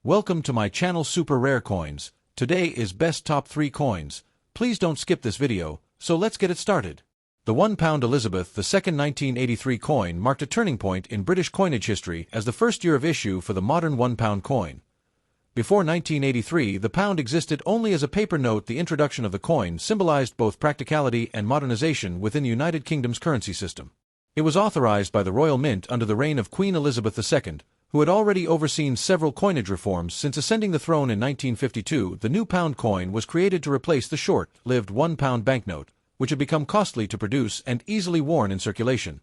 Welcome to my channel Super Rare Coins. Today is best top 3 coins. Please don't skip this video, so let's get it started. The £1 Elizabeth II 1983 coin marked a turning point in British coinage history as the first year of issue for the modern £1 coin. Before 1983, the pound existed only as a paper note. The introduction of the coin symbolized both practicality and modernization within the United Kingdom's currency system. It was authorized by the Royal Mint under the reign of Queen Elizabeth II, who had already overseen several coinage reforms since ascending the throne in 1952. The new pound coin was created to replace the short-lived £1 banknote, which had become costly to produce and easily worn in circulation.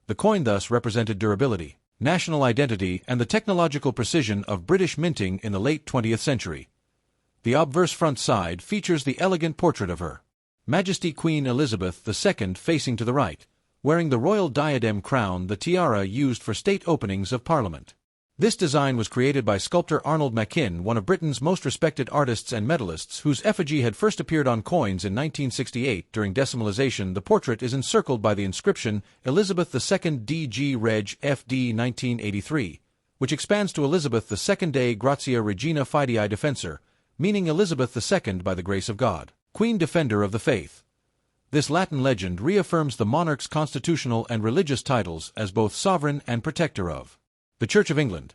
The coin thus represented durability, national identity, and the technological precision of British minting in the late 20th century. The obverse front side features the elegant portrait of Her Majesty Queen Elizabeth II facing to the right, wearing the royal diadem crown, the tiara used for state openings of Parliament. This design was created by sculptor Arnold Machin, one of Britain's most respected artists and medallists, whose effigy had first appeared on coins in 1968. During decimalization, the portrait is encircled by the inscription Elizabeth II DG Reg FD 1983, which expands to Elizabeth II Dei Gratia Regina Fidei Defensor, meaning Elizabeth II by the grace of God, Queen Defender of the Faith. This Latin legend reaffirms the monarch's constitutional and religious titles as both sovereign and protector of the Church of England.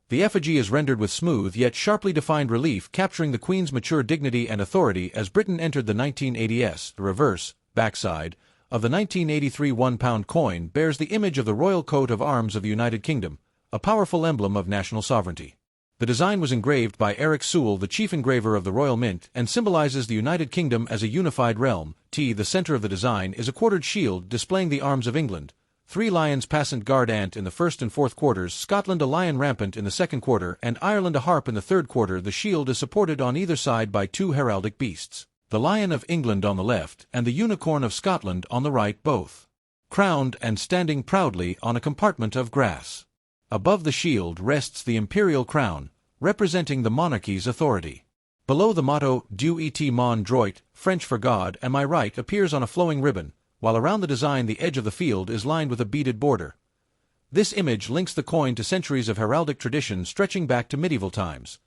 The effigy is rendered with smooth yet sharply defined relief, capturing the Queen's mature dignity and authority as Britain entered the 1980s. The reverse, backside, of the 1983 £1 coin bears the image of the royal coat of arms of the United Kingdom, a powerful emblem of national sovereignty. The design was engraved by Eric Sewell, the chief engraver of the Royal Mint, and symbolizes the United Kingdom as a unified realm. The center of the design is a quartered shield displaying the arms of England, 3 lions passant guard ant in the first and fourth quarters, Scotland a lion rampant in the second quarter, and Ireland a harp in the third quarter. The shield is supported on either side by 2 heraldic beasts, the Lion of England on the left and the Unicorn of Scotland on the right, both crowned and standing proudly on a compartment of grass. Above the shield rests the imperial crown, representing the monarchy's authority. Below, the motto Dieu et mon droit, French for God and my right, appears on a flowing ribbon, while around the design the edge of the field is lined with a beaded border. This image links the coin to centuries of heraldic tradition stretching back to medieval times.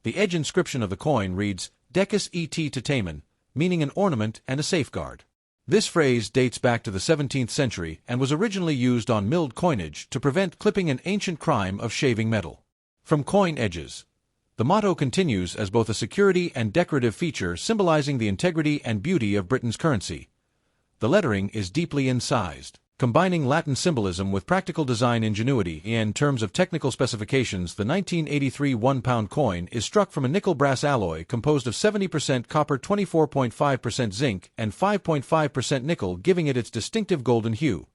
The edge inscription of the coin reads, Decus et Tamen, meaning an ornament and a safeguard. This phrase dates back to the 17th century and was originally used on milled coinage to prevent clipping, an ancient crime of shaving metal from coin edges. The motto continues as both a security and decorative feature, symbolizing the integrity and beauty of Britain's currency. The lettering is deeply incised, combining Latin symbolism with practical design ingenuity. In terms of technical specifications, the 1983 £1 coin is struck from a nickel-brass alloy composed of 70% copper, 24.5% zinc, and 5.5% nickel, giving it its distinctive golden hue.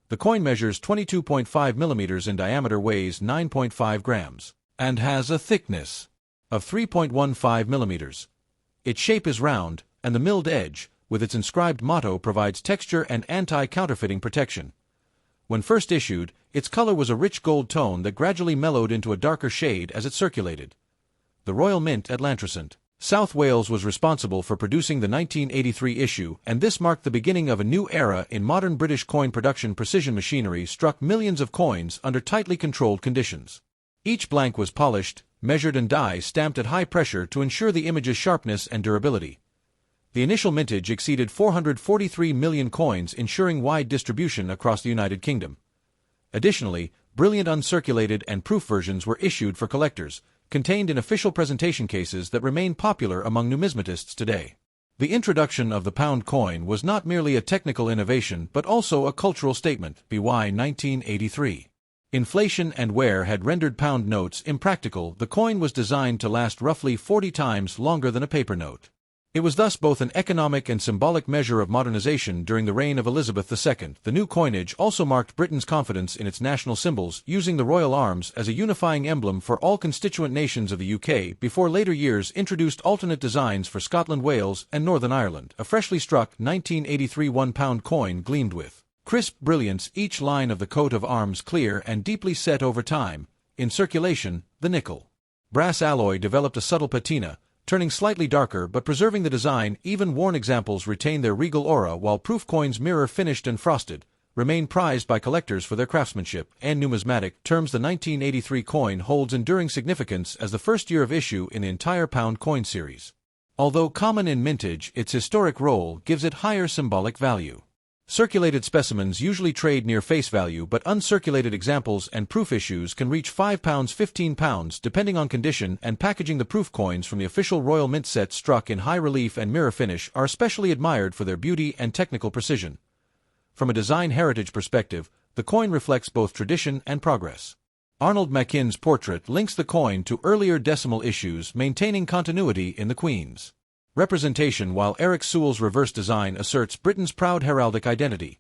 The coin measures 22.5 mm in diameter, weighs 9.5 grams, and has a thickness of 3.15 mm. Its shape is round, and the milled edge, with its inscribed motto, provides texture and anti-counterfeiting protection. When first issued, its color was a rich gold tone that gradually mellowed into a darker shade as it circulated. The Royal Mint at Llantrisant, South Wales, was responsible for producing the 1983 issue, and this marked the beginning of a new era in modern British coin production. Precision machinery struck millions of coins under tightly controlled conditions. Each blank was polished, measured, and die-stamped at high pressure to ensure the image's sharpness and durability. The initial mintage exceeded 443 million coins, ensuring wide distribution across the United Kingdom. Additionally, brilliant uncirculated and proof versions were issued for collectors, contained in official presentation cases that remain popular among numismatists today. The introduction of the pound coin was not merely a technical innovation but also a cultural statement. BY 1983. Inflation and wear had rendered pound notes impractical. The coin was designed to last roughly 40 times longer than a paper note. It was thus both an economic and symbolic measure of modernization during the reign of Elizabeth II. The new coinage also marked Britain's confidence in its national symbols, using the royal arms as a unifying emblem for all constituent nations of the UK. Before later years introduced alternate designs for Scotland, Wales, and Northern Ireland, a freshly struck 1983 £1 coin gleamed with crisp brilliance, each line of the coat of arms clear and deeply set over time. In circulation, the nickel brass alloy developed a subtle patina, turning slightly darker but preserving the design. Even worn examples retain their regal aura, while proof coins mirror finished and frosted, remain prized by collectors for their craftsmanship and numismatic terms. The 1983 coin holds enduring significance as the first year of issue in the entire pound coin series. Although common in mintage, its historic role gives it higher symbolic value. Circulated specimens usually trade near face value, but uncirculated examples and proof issues can reach £5, £15, depending on condition and packaging. The proof coins from the official Royal Mint set struck in high relief and mirror finish are especially admired for their beauty and technical precision. From a design heritage perspective, the coin reflects both tradition and progress. Arnold Mackin's portrait links the coin to earlier decimal issues, maintaining continuity in the Queen's representation, while Eric Sewell's reverse design asserts Britain's proud heraldic identity.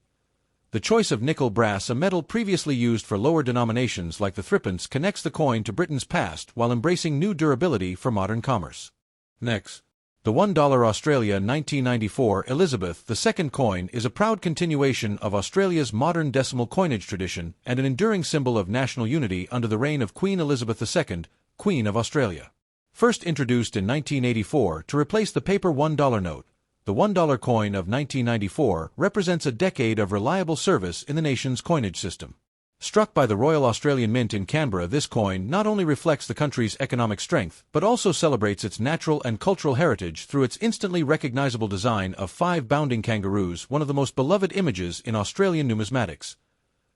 The choice of nickel brass, a metal previously used for lower denominations like the threepence, connects the coin to Britain's past while embracing new durability for modern commerce. Next, the $1 Australia 1994 Elizabeth II coin is a proud continuation of Australia's modern decimal coinage tradition and an enduring symbol of national unity under the reign of Queen Elizabeth II, Queen of Australia. First introduced in 1984 to replace the paper $1 note, the $1 coin of 1994 represents a decade of reliable service in the nation's coinage system. Struck by the Royal Australian Mint in Canberra, this coin not only reflects the country's economic strength, but also celebrates its natural and cultural heritage through its instantly recognizable design of 5 bounding kangaroos, one of the most beloved images in Australian numismatics.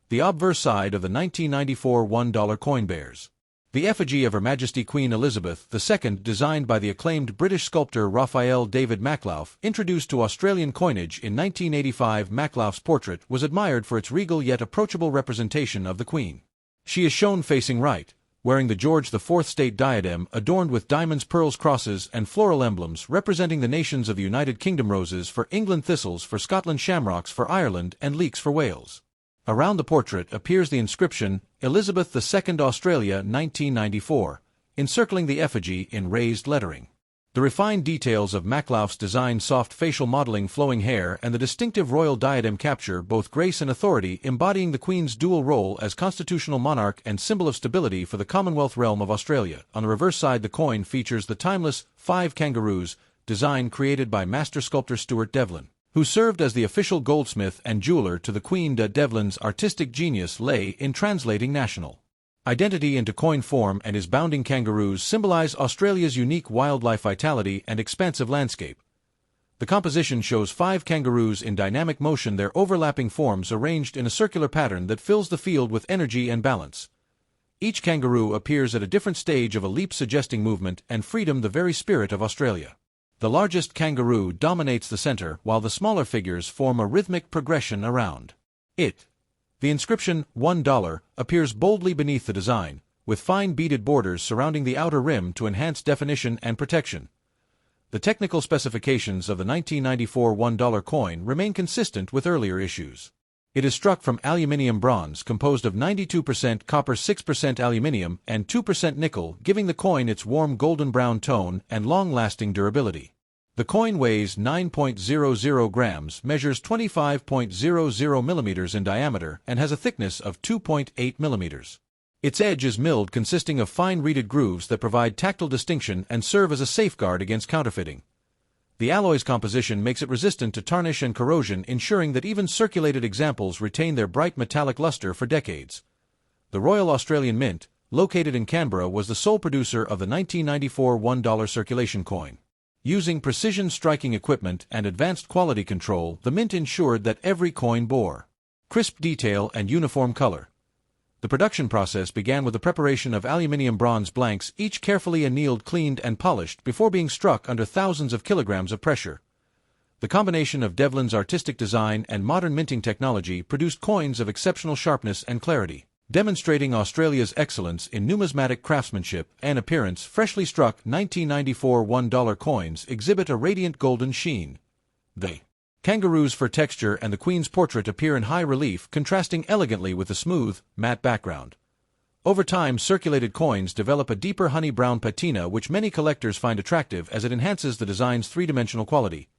The obverse side of the 1994 $1 coin bears the effigy of Her Majesty Queen Elizabeth II, designed by the acclaimed British sculptor Raphael David Maklauf. Introduced to Australian coinage in 1985, Maklauf's portrait was admired for its regal yet approachable representation of the Queen. She is shown facing right, wearing the George IV state diadem adorned with diamonds, pearls, crosses, and floral emblems representing the nations of the United Kingdom: roses for England, thistles for Scotland, shamrocks for Ireland, and leeks for Wales. Around the portrait appears the inscription, Elizabeth II Australia 1994, encircling the effigy in raised lettering. The refined details of Maklauf's design, soft facial modeling, flowing hair, and the distinctive royal diadem capture both grace and authority, embodying the Queen's dual role as constitutional monarch and symbol of stability for the Commonwealth realm of Australia. On the reverse side, the coin features the timeless 5 kangaroos, design created by master sculptor Stuart Devlin, who served as the official goldsmith and jeweler to the Queen. Devlin's artistic genius lay in translating national identity into coin form, and his bounding kangaroos symbolize Australia's unique wildlife vitality and expansive landscape. The composition shows 5 kangaroos in dynamic motion, their overlapping forms arranged in a circular pattern that fills the field with energy and balance. Each kangaroo appears at a different stage of a leap, suggesting movement and freedom, the very spirit of Australia. The largest kangaroo dominates the center, while the smaller figures form a rhythmic progression around it. The inscription, $1, appears boldly beneath the design, with fine beaded borders surrounding the outer rim to enhance definition and protection. The technical specifications of the 1994 $1 coin remain consistent with earlier issues. It is struck from aluminium bronze composed of 92% copper, 6% aluminium, and 2% nickel, giving the coin its warm golden brown tone and long-lasting durability. The coin weighs 9.00 grams, measures 25.00 millimeters in diameter, and has a thickness of 2.8 millimeters. Its edge is milled, consisting of fine reeded grooves that provide tactile distinction and serve as a safeguard against counterfeiting. The alloy's composition makes it resistant to tarnish and corrosion, ensuring that even circulated examples retain their bright metallic luster for decades. The Royal Australian Mint, located in Canberra, was the sole producer of the 1994 $1 circulation coin. Using precision striking equipment and advanced quality control, the Mint ensured that every coin bore crisp detail and uniform color. The production process began with the preparation of aluminium bronze blanks, each carefully annealed, cleaned, and polished before being struck under thousands of kilograms of pressure. The combination of Devlin's artistic design and modern minting technology produced coins of exceptional sharpness and clarity, demonstrating Australia's excellence in numismatic craftsmanship and appearance. Freshly struck 1994 $1 coins exhibit a radiant golden sheen. The kangaroos for texture and the Queen's portrait appear in high relief, contrasting elegantly with the smooth, matte background. Over time, circulated coins develop a deeper honey brown patina, which many collectors find attractive as it enhances the design's three-dimensional quality.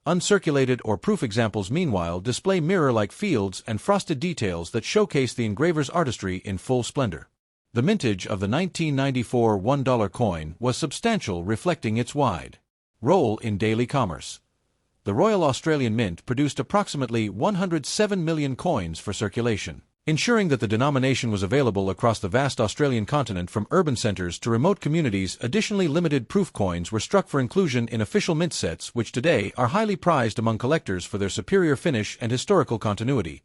Uncirculated or proof examples, meanwhile, display mirror-like fields and frosted details that showcase the engraver's artistry in full splendor. The mintage of the 1994 $1 coin was substantial, reflecting its wide role in daily commerce. the Royal Australian Mint produced approximately 107 million coins for circulation, ensuring that the denomination was available across the vast Australian continent from urban centres to remote communities. Additionally, limited proof coins were struck for inclusion in official mint sets, which today are highly prized among collectors for their superior finish and historical continuity.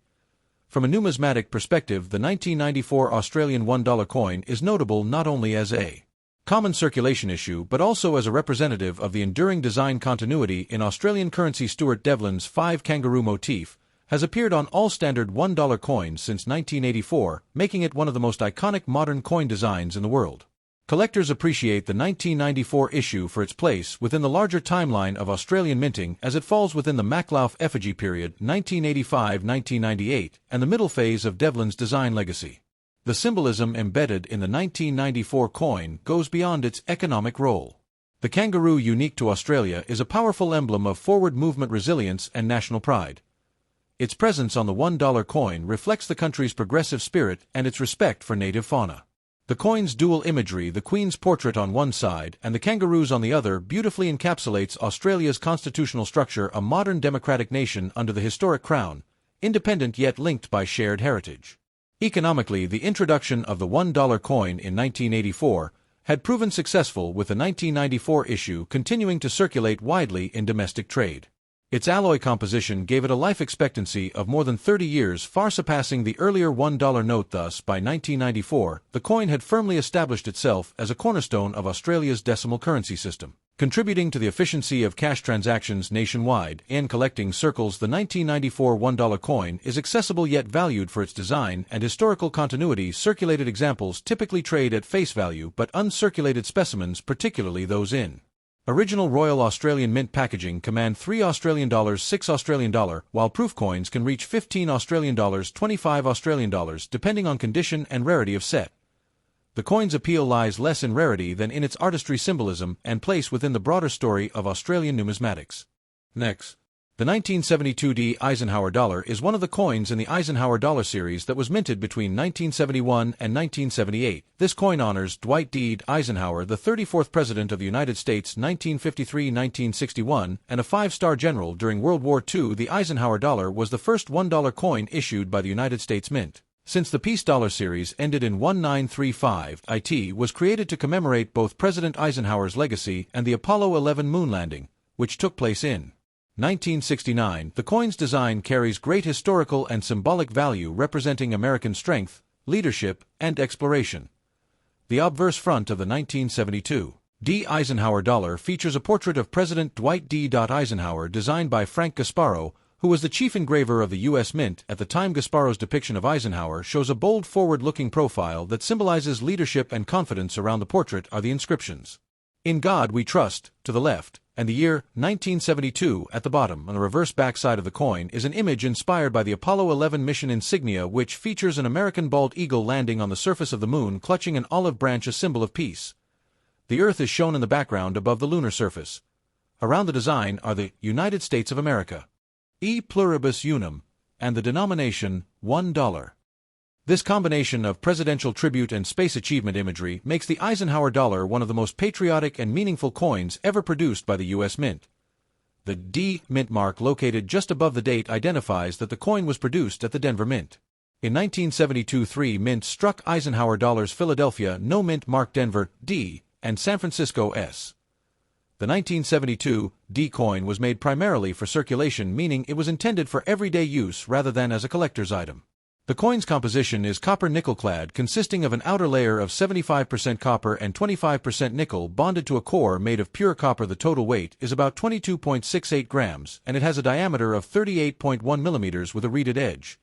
From a numismatic perspective, the 1994 Australian $1 coin is notable not only as a common circulation issue but also as a representative of the enduring design continuity in Australian currency. Stuart Devlin's 5 kangaroo motif has appeared on all standard $1 coins since 1984, making it one of the most iconic modern coin designs in the world. Collectors appreciate the 1994 issue for its place within the larger timeline of Australian minting, as it falls within the Maclouf effigy period 1985-1998 and the middle phase of Devlin's design legacy. The symbolism embedded in the 1994 coin goes beyond its economic role. The kangaroo, unique to Australia, is a powerful emblem of forward movement resilience and national pride. Its presence on the $1 coin reflects the country's progressive spirit and its respect for native fauna. The coin's dual imagery, the Queen's portrait on one side and the kangaroos on the other, beautifully encapsulates Australia's constitutional structure, a modern democratic nation under the historic crown, independent yet linked by shared heritage. Economically, the introduction of the $1 coin in 1984 had proven successful, with the 1994 issue continuing to circulate widely in domestic trade. Its alloy composition gave it a life expectancy of more than 30 years, far surpassing the earlier $1 note. Thus, by 1994, the coin had firmly established itself as a cornerstone of Australia's decimal currency system, contributing to the efficiency of cash transactions nationwide. In collecting circles, the 1994 $1 coin is accessible yet valued for its design and historical continuity. Circulated examples typically trade at face value, but uncirculated specimens, particularly those in original Royal Australian Mint packaging, command $3 Australian, $6 Australian dollar, while proof coins can reach $15 Australian dollars, $25 Australian dollars, depending on condition and rarity of set. The coin's appeal lies less in rarity than in its artistry, symbolism, and place within the broader story of Australian numismatics. Next, the 1972 D Eisenhower Dollar is one of the coins in the Eisenhower Dollar series that was minted between 1971 and 1978. This coin honors Dwight D. Eisenhower, the 34th President of the United States, 1953-1961, and a five-star general during World War II. The Eisenhower Dollar was the first $1 coin issued by the United States Mint. Since the Peace Dollar series ended in 1935, it was created to commemorate both President Eisenhower's legacy and the Apollo 11 moon landing, which took place in 1969. The coin's design carries great historical and symbolic value, representing American strength, leadership, and exploration. The obverse front of the 1972 D Eisenhower Dollar features a portrait of President Dwight D. Eisenhower designed by Frank Gasparo, who was the chief engraver of the U.S. Mint at the time. Gasparo's depiction of Eisenhower shows a bold, forward-looking profile that symbolizes leadership and confidence. Around the portrait are the inscriptions, "In God We Trust," to the left, and the year 1972 at the bottom. On the reverse backside of the coin is an image inspired by the Apollo 11 mission insignia, which features an American bald eagle landing on the surface of the moon, clutching an olive branch, a symbol of peace. The Earth is shown in the background above the lunar surface. Around the design are the United States of America, E pluribus unum, and the denomination $1. This combination of presidential tribute and space achievement imagery makes the Eisenhower Dollar one of the most patriotic and meaningful coins ever produced by the U.S. Mint. The D Mint mark located just above the date identifies that the coin was produced at the Denver Mint. In 1972, 3 mints struck Eisenhower Dollars: Philadelphia No Mint mark, Denver D, and San Francisco S. The 1972 D coin was made primarily for circulation, meaning it was intended for everyday use rather than as a collector's item. The coin's composition is copper-nickel clad, consisting of an outer layer of 75% copper and 25% nickel bonded to a core made of pure copper. The total weight is about 22.68 grams, and it has a diameter of 38.1 millimeters with a reeded edge.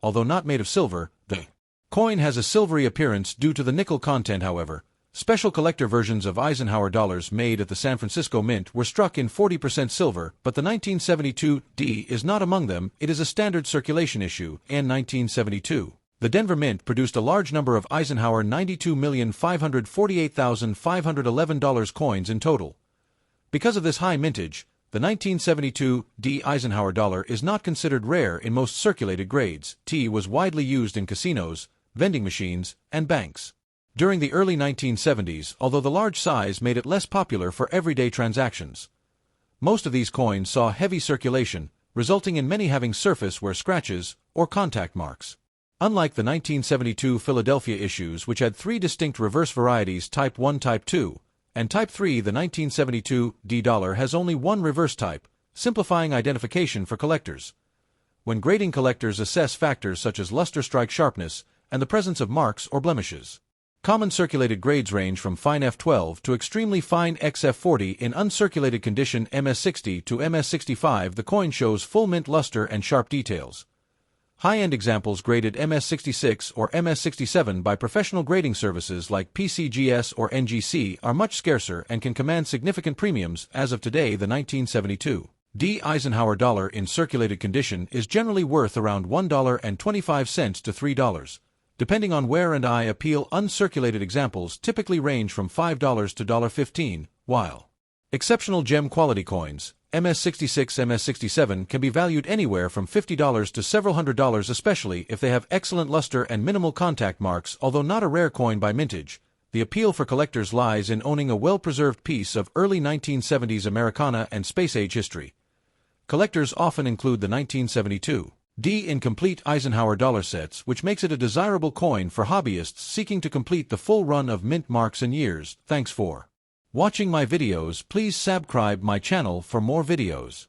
Although not made of silver, the coin has a silvery appearance due to the nickel content. However, special collector versions of Eisenhower Dollars made at the San Francisco Mint were struck in 40% silver, but the 1972 D is not among them. It is a standard circulation issue. In 1972, the Denver Mint produced a large number of Eisenhower $92,548,511 coins in total. Because of this high mintage, the 1972 D Eisenhower Dollar is not considered rare in most circulated grades. T was widely used in casinos, vending machines, and banks during the early 1970s, although the large size made it less popular for everyday transactions. Most of these coins saw heavy circulation, resulting in many having surface wear scratches or contact marks. Unlike the 1972 Philadelphia issues, which had three distinct reverse varieties, Type 1, Type 2, and Type 3, the 1972 D Dollar has only one reverse type, simplifying identification for collectors. When grading, collectors assess factors such as luster, strike sharpness, and the presence of marks or blemishes. Common circulated grades range from fine F12 to extremely fine XF40. In uncirculated condition MS60 to MS65, the coin shows full mint luster and sharp details. High-end examples graded MS66 or MS67 by professional grading services like PCGS or NGC are much scarcer and can command significant premiums. As of today, the 1972 D Eisenhower Dollar in circulated condition is generally worth around $1.25 to $3, depending on wear and eye appeal. Uncirculated examples typically range from $5 to $1.15, while exceptional gem quality coins, MS66, MS67, can be valued anywhere from $50 to several $100s, especially if they have excellent luster and minimal contact marks. Although not a rare coin by mintage, the appeal for collectors lies in owning a well-preserved piece of early 1970s Americana and space-age history. Collectors often include the 1972 D in complete Eisenhower dollar sets, which makes it a desirable coin for hobbyists seeking to complete the full run of mint marks and years. Thanks for watching my videos. Please subscribe my channel for more videos.